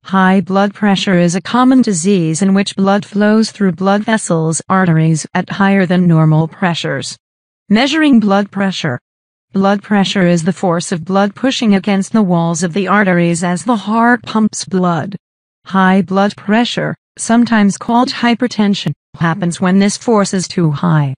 High blood pressure is a common disease in which blood flows through blood vessels, arteries, at higher than normal pressures. Measuring blood pressure. Blood pressure is the force of blood pushing against the walls of the arteries as the heart pumps blood. High blood pressure, sometimes called hypertension, happens when this force is too high.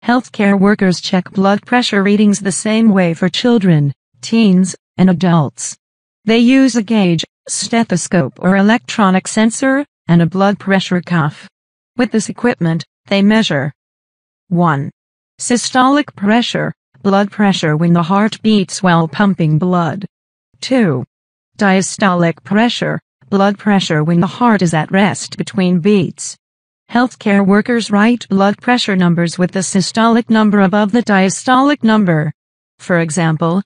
Healthcare workers check blood pressure readings the same way for children, teens, and adults. They use a gauge, stethoscope or electronic sensor, and a blood pressure cuff. With this equipment, they measure 1. Systolic pressure, blood pressure when the heart beats while pumping blood. 2. Diastolic pressure, blood pressure when the heart is at rest between beats. Healthcare workers write blood pressure numbers with the systolic number above the diastolic number. For example,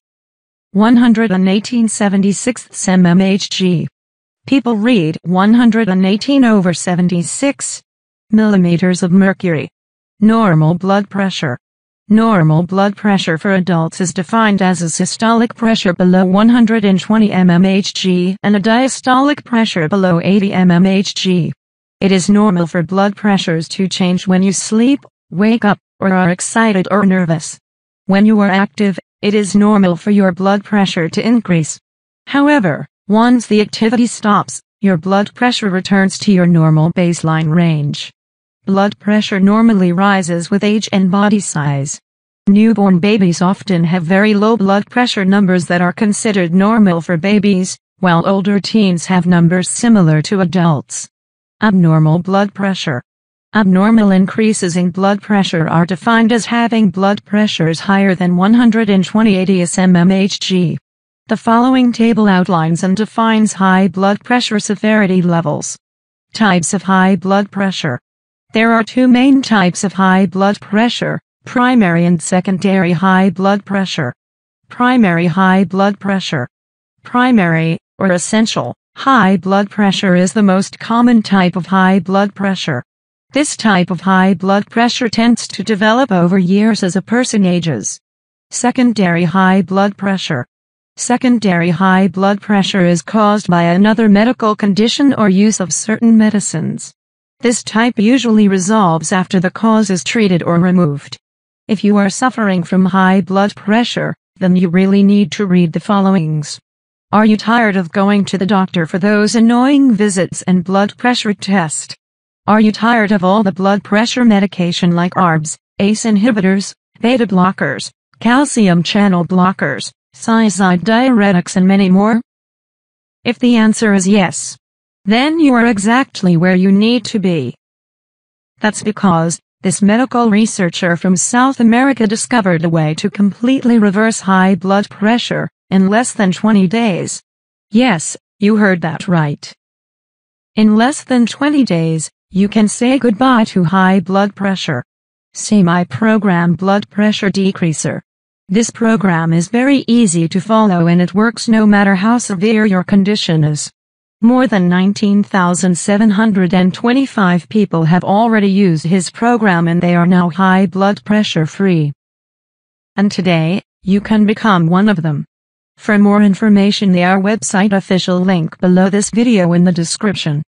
118/76 mmHg. People read 118/76 millimeters of mercury. Normal blood pressure. Normal blood pressure for adults is defined as a systolic pressure below 120 mmHg and a diastolic pressure below 80 mmHg. It is normal for blood pressures to change when you sleep, wake up, or are excited or nervous. When you are active, it is normal for your blood pressure to increase. However, once the activity stops, your blood pressure returns to your normal baseline range. Blood pressure normally rises with age and body size. Newborn babies often have very low blood pressure numbers that are considered normal for babies, while older teens have numbers similar to adults. Abnormal blood pressure. Abnormal increases in blood pressure are defined as having blood pressures higher than 120/80 mmHg. The following table outlines and defines high blood pressure severity levels. Types of high blood pressure. There are two main types of high blood pressure, primary and secondary high blood pressure. Primary high blood pressure. Primary, or essential, high blood pressure is the most common type of high blood pressure. This type of high blood pressure tends to develop over years as a person ages. Secondary high blood pressure. Secondary high blood pressure is caused by another medical condition or use of certain medicines. This type usually resolves after the cause is treated or removed. If you are suffering from high blood pressure, then you really need to read the followings. Are you tired of going to the doctor for those annoying visits and blood pressure tests? Are you tired of all the blood pressure medication like ARBs, ACE inhibitors, beta blockers, calcium channel blockers, thiazide diuretics and many more? If the answer is yes, then you are exactly where you need to be. That's because this medical researcher from South America discovered a way to completely reverse high blood pressure in less than 20 days. Yes, you heard that right. In less than 20 days, you can say goodbye to high blood pressure. See my program Blood Pressure Decreaser. This program is very easy to follow and it works no matter how severe your condition is. More than 19,725 people have already used his program and they are now high blood pressure free. And today, you can become one of them. For more information, our website official link below this video in the description.